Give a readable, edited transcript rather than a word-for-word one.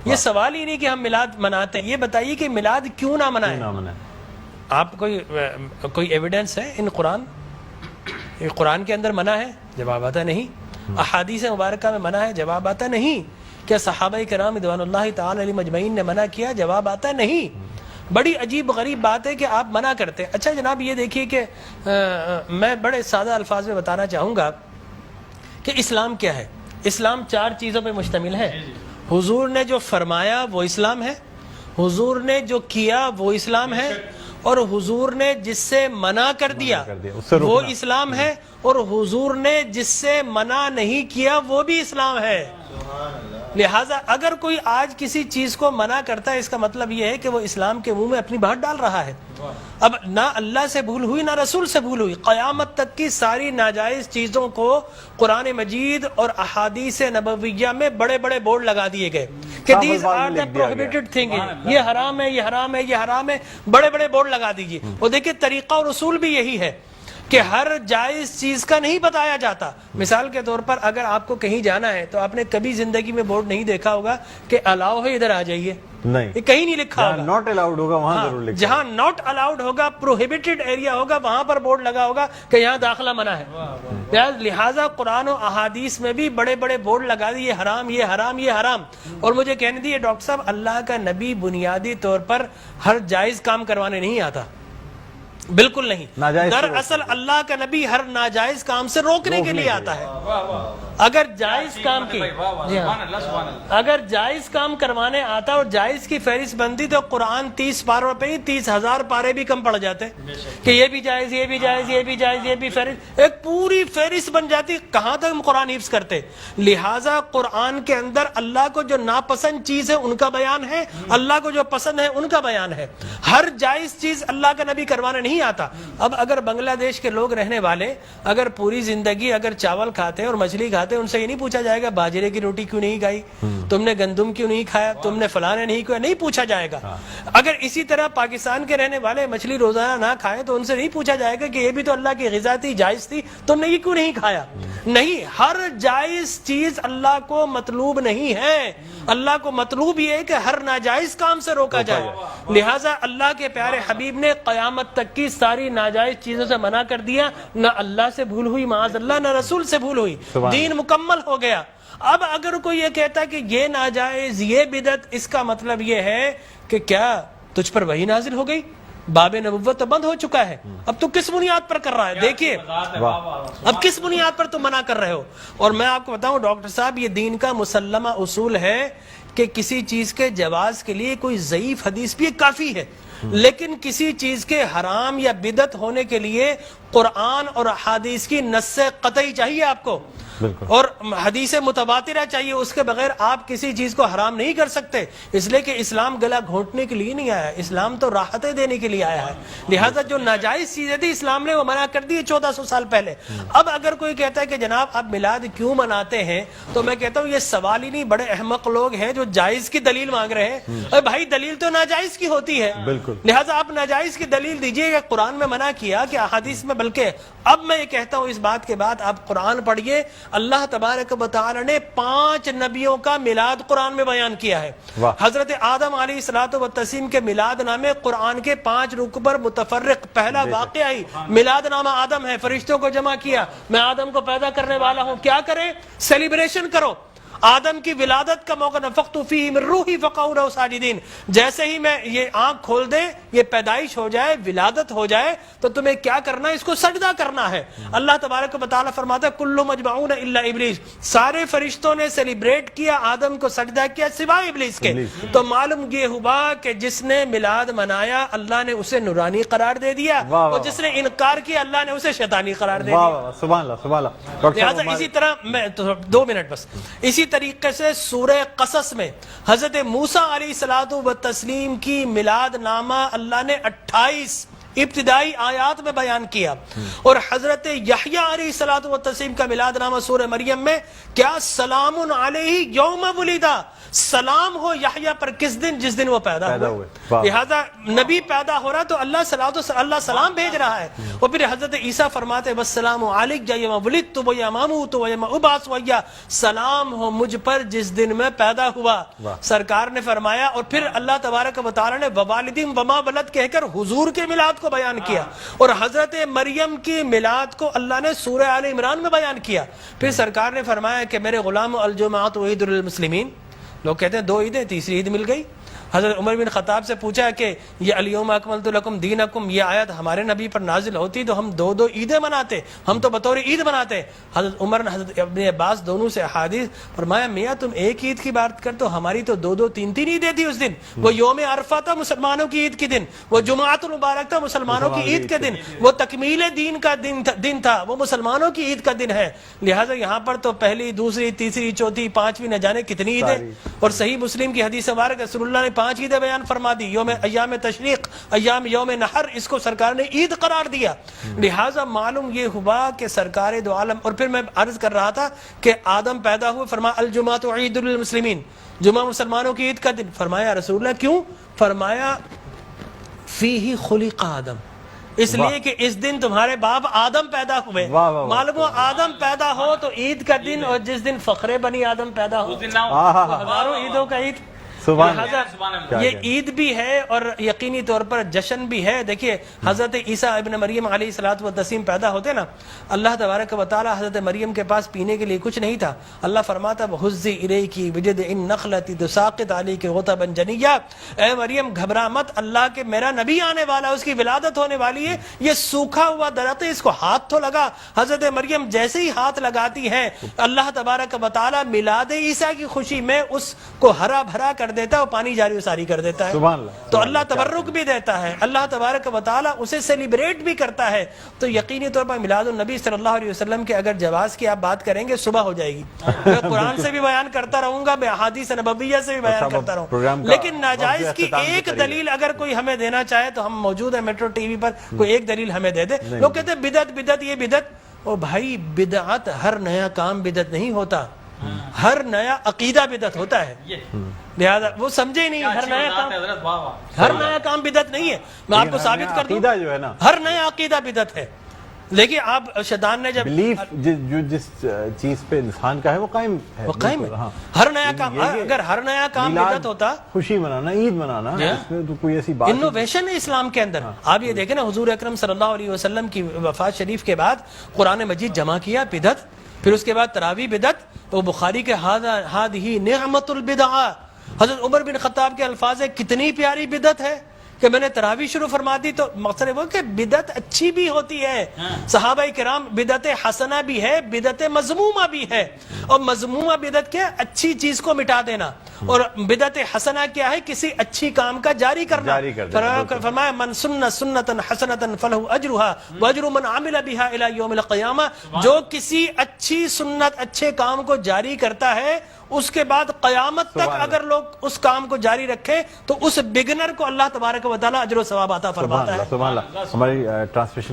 یہ سوال ہی نہیں کہ ہم میلاد مناتے ہیں، یہ بتائیے کہ میلاد کیوں نہ منائیں؟ آپ کوئی ایویڈنس ہے ان قرآن؟ یہ قرآن کے اندر منع ہے؟ جواب آتا نہیں۔ احادیث مبارکہ میں منع ہے؟ جواب آتا نہیں۔ کیا صحابہ کرام رضوان اللہ تعالی علیہم اجمعین نے منع کیا؟ جواب آتا نہیں۔ بڑی عجیب غریب بات ہے کہ آپ منع کرتے ہیں۔ اچھا جناب یہ دیکھیے کہ میں بڑے سادہ الفاظ میں بتانا چاہوں گا کہ اسلام کیا ہے۔ اسلام 4 چیزوں پہ مشتمل ہے۔ حضور نے جو فرمایا وہ اسلام ہے، حضور نے جو کیا وہ اسلام ہے، اور حضور نے جس سے منع کر دیا وہ اسلام ہے، اور حضور نے جس سے منع نہیں کیا وہ بھی اسلام ہے۔ لہٰذا اگر کوئی آج کسی چیز کو منع کرتا ہے، اس کا مطلب یہ ہے کہ وہ اسلام کے منہ میں اپنی بات ڈال رہا ہے۔ اب نہ اللہ سے بھول ہوئی نہ رسول سے بھول ہوئی، قیامت تک کی ساری ناجائز چیزوں کو قرآن مجید اور احادیث نبویہ میں بڑے بڑے بورڈ لگا دیے گئے کہ these are the prohibited thing, یہ حرام ہے، یہ حرام ہے، یہ حرام ہے، بڑے بڑے بورڈ لگا دیجیے۔ اور دیکھیں طریقہ اور اصول بھی یہی ہے کہ ہر جائز چیز کا نہیں بتایا جاتا۔ مثال کے طور پر اگر آپ کو کہیں جانا ہے تو آپ نے کبھی زندگی میں بورڈ نہیں دیکھا ہوگا کہ الاؤ ہے ادھر آ جائیے، نہیں، یہ کہیں نہیں لکھا ہوگا۔ ناٹ الاؤڈ ہوگا وہاں ضرور لکھا، جہاں ناٹ الاؤڈ ہوگا، پروہیبٹڈ ایریا ہوگا، وہاں پر بورڈ لگا ہوگا کہ یہاں داخلہ منع ہے۔ لہٰذا قرآن و احادیث میں بھی بڑے بڑے بورڈ لگا دیے، یہ حرام، یہ حرام، یہ حرام۔ اور مجھے کہنے دیے ڈاکٹر صاحب، اللہ کا نبی بنیادی طور پر ہر جائز کام کروانے نہیں آتا، بالکل نہیں۔ دراصل اللہ کا نبی ہر ناجائز کام سے روکنے کے لیے آتا ہے۔ اگر جائز کام کی اگر جائز کام کروانے آتا اور جائز کی فہرست بنتی تو قرآن 30 پاروں پہ ہی 30,000 پارے بھی کم پڑ جاتے کہ یہ بھی جائز، یہ بھی جائز، یہ بھی جائز، یہ بھی فہرست، ایک پوری فہرست بن جاتی۔ کہاں تک ہم قرآن حفظ کرتے؟ لہٰذا قرآن کے اندر اللہ کو جو ناپسند چیز ہے ان کا بیان ہے، اللہ کو جو پسند ہے ان کا بیان ہے۔ ہر جائز چیز اللہ کا نبی کروانے نہیں آتا۔ اب اگر بنگلہ دیش کے لوگ رہنے والے اگر پوری زندگی اگر چاول کھاتے اور مچھلی کھاتے، ان سے یہ نہیں پوچھا جائے گا باجرے کی روٹی کیوں نہیں کھائی، تم نے گندم کیوں نہیں کھایا، تم نے فلاں نہیں کیا، نہیں پوچھا جائے گا۔ اگر اسی طرح پاکستان کے رہنے والے مچھلی روزانہ نہ کھائیں تو ان سے نہیں پوچھا جائے گا کہ یہ بھی تو اللہ کی غذا تھی، جائز تھی، تم نے یہ کیوں نہیں کھایا۔ نہیں، ہر جائز چیز اللہ کو مطلوب نہیں ہے، اللہ کو مطلوب یہ ہے کہ ہر ناجائز کام سے روکا جائے۔ لہٰذا اللہ کے پیارے حبیب نے قیامت تک کی ساری ناجائز چیزوں سے منع کر دیا، نہ اللہ سے بھول ہوئی معاذ اللہ، نہ رسول سے بھول ہوئی، دین مکمل ہو گیا۔ اب اگر کوئی یہ کہتا ہے کہ یہ ناجائز، یہ بدعت، اس کا مطلب یہ ہے کہ کیا تجھ پر وحی نازل ہو گئی؟ باب نبوت تو بند ہو چکا ہے، اب تو کس بنیاد پر کر رہا ہے؟ دیکھیے اب کس بنیاد پر تم منع کر رہے ہو۔ اور میں آپ کو بتاؤں ڈاکٹر صاحب، یہ دین کا مسلمہ اصول ہے کہ کسی چیز کے جواز کے لیے کوئی ضعیف حدیث بھی کافی ہے، لیکن کسی چیز کے حرام یا بدعت ہونے کے لیے قرآن اور احادیث کی نص قطعی چاہیے آپ کو، اور حدیث متواترہ چاہیے، اس کے بغیر آپ کسی چیز کو حرام نہیں کر سکتے، اس لیے کہ اسلام گلا گھونٹنے کے لیے نہیں آیا، اسلام تو راحتیں دینے کے لیے آیا ہے۔ لہٰذا جو ناجائز چیزیں تھی اسلام نے وہ منع کر دی 1400 سال پہلے۔ اب اگر کوئی کہتا ہے کہ جناب آپ میلاد کیوں مناتے ہیں، تو میں کہتا ہوں یہ سوال ہی نہیں، بڑے احمق لوگ ہیں جو جائز کی دلیل مانگ رہے ہیں۔ ارے بھائی دلیل تو ناجائز کی ہوتی ہے، لہٰذا آپ ناجائز کی دلیل دیجئے کہ قرآن میں منع کیا کہ احادیث میں، بلکہ اب میں یہ کہتا ہوں اس بات کے بعد آپ قرآن پڑھیے، اللہ تبارک و تعالی نے 5 نبیوں کا میلاد قرآن میں بیان کیا ہے۔ حضرت آدم علیہ الصلوۃ والتسلیم کے میلاد نامے قرآن کے 5 رکوع پر متفرق، پہلا واقعہ ہی میلاد نامہ آدم ہے، فرشتوں کو جمع کیا، میں آدم کو پیدا کرنے والا ہوں، کیا کریں؟ سیلیبریشن کرو۔ آدم کی ولادت کا موقع، نفخت فیہ من روحی فقعوا لہ ساجدین، جیسے ہی میں یہ آنکھ کھول دے، یہ پیدائش ہو جائے، ولادت ہو جائے، تو تمہیں کیا کرنا ہے؟ اس کو سجدہ کرنا ہے۔ اللہ تبارک و تعالیٰ فرماتا ہے کل مجمعون الا ابلیس، سارے فرشتوں نے سیلیبریٹ کیا، آدم کو سجدہ کیا سوائے ابلیس کے۔ تو معلوم یہ ہوا کہ جس نے میلاد منایا اللہ نے اسے نورانی قرار دے دیا، اور جس نے انکار کیا اللہ نے اسے شیطانی قرار دے دیا۔ سبحان اللہ سبحان اللہ۔ لہٰذا اسی طرح میں 2 منٹ بس، اسی طریقے سے سورہ قصص میں حضرت موسیٰ علیہ الصلوۃ والتسلیم کی میلاد نامہ اللہ نے 28 ابتدائی آیات میں بیان کیا. اور حضرت یحییٰ علیہ الصلوۃ والتسلیم کا میلاد نامہ سورہ مریم میں کیا سلام علیہ یوم ولدا، سلام ہو یحییٰ پر کس دن؟ جس دن وہ پیدا ہوئے. لہذا نبی پیدا ہو رہا تو اللہ سلام بھیج رہا ہے. اور پھر حضرت عیسیٰ فرماتے والسلام علیک یوم ولدت و یوم اموت و یوم ابعث حیا، سلام ہو مجھ پر جس دن میں پیدا ہوا. سرکار نے فرمایا. اور پھر اللہ تبارک و تعالی نے ووالدین وما ولد کہہ کر حضور کے میلاد کو بیان کیا. اور حضرت مریم کی میلاد کو اللہ نے سورہ آل عمران میں بیان کیا. پھر سرکار نے فرمایا کہ میرے غلام الجمعۃ عید للمسلمین. لوگ کہتے ہیں 2 عیدیں، تیسری عید مل گئی. حضرت عمر بن خطاب سے پوچھا کہ یہ الیوم اکملت لکم دینکم، یہ آیت ہمارے نبی پر نازل ہوتی تو ہم 2 عیدیں مناتے، ہم تو بطور عید مناتے. حضرت عمر نے حضرت ابن عباس دونوں سے احادیث فرمایا میاں تم ایک عید کی بات کرتے ہو، ہماری تو 2 3 عیدیں تھی اس دن. وہ یوم عرفہ تھا مسلمانوں کی عید کے دن، وہ جمعۃ المبارک تھا مسلمانوں کی عید کے دن، وہ تکمیل دین کا دن تھا، وہ مسلمانوں کی عید کا دن ہے. لہٰذا یہاں پر تو پہلی، دوسری، تیسری، چوتھی، 5ویں نہ جانے کتنی عیدیں. اور صحیح مسلم کی حدیث مبارک رسول اللہ نے 5 عیدیں بیان فرما دی. ایام تشریق، یوم نحر، اس کو سرکار نے عید قرار دیا. لہٰذا معلوم یہ ہوا کہ سرکار دو عالم. اور پھر میں عرض کر رہا تھا کہ آدم پیدا ہوئے، فرمایا الجمعۃ عید للمسلمین، جمعہ مسلمانوں کی عید کا دن. فرمایا رسول اللہ کیوں؟ فرمایا فیہ خلق آدم، اس لیے کہ اس دن تمہارے باپ آدم پیدا ہوئے. معلوم ہو آدم پیدا ہو تو عید کا دن، اور جس دن فخر بنی آدم پیدا ہو ہزاروں عیدوں کا عید. یہ عید بھی ہے اور یقینی طور پر جشن بھی ہے. دیکھیے حضرت عیسیٰ ابن مریم علیہ الصلوۃ والتسلیم پیدا ہوتے نا، اللہ تبارک و تعالی حضرت مریم کے پاس پینے کے لیے کچھ نہیں تھا. اللہ فرماتا وَهُزِّ إِلَيْكِ بِجِذْعِ النَّخْلَةِ تُسَاقِطْ عَلَيْكِ رُطَبًا جَنِيًّا، اے مریم گھبرا مت، اللہ کے میرا نبی آنے والا ہے، اس کی ولادت ہونے والی ہے. یہ سوکھا ہوا درخت ہے، اس کو ہاتھ تو لگا. حضرت مریم جیسے ہی ہاتھ لگاتی ہے اللہ تبارک و تعالی میلاد عیسیٰ کی خوشی میں اس کو ہرا بھرا کر دیتا ہے، وہ پانی جاری و ساری کر دیتا ہے. تو اللہ تبرک بھی دیتا ہے، اللہ تبارک و تعالی اسے سیلیبریٹ بھی کرتا ہے. تو یقینی طور پر میلاد النبی صلی اللہ علیہ وسلم کے اگر جواز کی آپ بات کریں گے صبح ہو جائے گی. میں قرآن سے بھی بیان کرتا رہوں گا، میں احادیث نبویہ سے بھی بیان کرتا رہوں، لیکن ناجائز کی ایک دلیل اگر کوئی ہمیں دینا چاہے تو ہم موجود ہیں میٹرو ٹی وی پر، کوئی ایک دلیل ہمیں دے دے. لوگ کہتے ہیں بدعت بدعت، یہ بدعت. او بھائی بدعت ہر نیا کام بدعت نہیں ہوتا، ہر نیا عقیدہ بدعت ہوتا ہے. لہذا وہ سمجھے ہی نہیں، ہر نیا کام بدعت نہیں ہے. میں آپ کو ثابت کر دوں ہر نیا عقیدہ بدعت ہے. لیکن آپ شیطان نے جب بلیف جو جس چیز پہ انسان کا ہے وہ قائم ہے، وہ قائم ہے. ہر نیا کام، اگر ہر نیا کام بدعت ہوتا، خوشی منانا، عید منانا، اس میں تو کوئی ایسی بات انوویشن ہے اسلام کے اندر. آپ یہ دیکھیں نا حضور اکرم صلی اللہ علیہ وسلم کی وفات شریف کے بعد قرآن مجید جمع کیا، بدعت. پھر اس کے بعد تراویح بدعت. وہ بخاری کے ہذہ نعمت البدع، حضرت عمر بن خطاب کے الفاظ ہے کتنی پیاری بدعت ہے کہ میں نے تراویح شروع فرما دی. تو مقصد وہ کہ بدعت اچھی بھی ہوتی ہے. صحابہ کرام بدعت حسنہ بھی ہے، بدعت مذمومہ بھی ہے. اور مذمومہ بدعت کیا؟ اچھی چیز کو مٹا دینا. اور بدعت حسنہ کیا ہے؟ کسی اچھی کام کا جاری کرنا. فرمایا من سن سنتا حسنتا فلہ اجرھا واجر من عمل بها الى یوم القیامہ، جو کسی اچھی سنت، اچھے کام کو جاری کرتا ہے اس کے بعد قیامت تک اگر لوگ اس کام کو جاری رکھے تو اس بگنر کو اللہ تبارک و تعالی اجر و ثواب عطا فرماتا ہے. سبحان اللہ. ہماری ٹرانسمیشن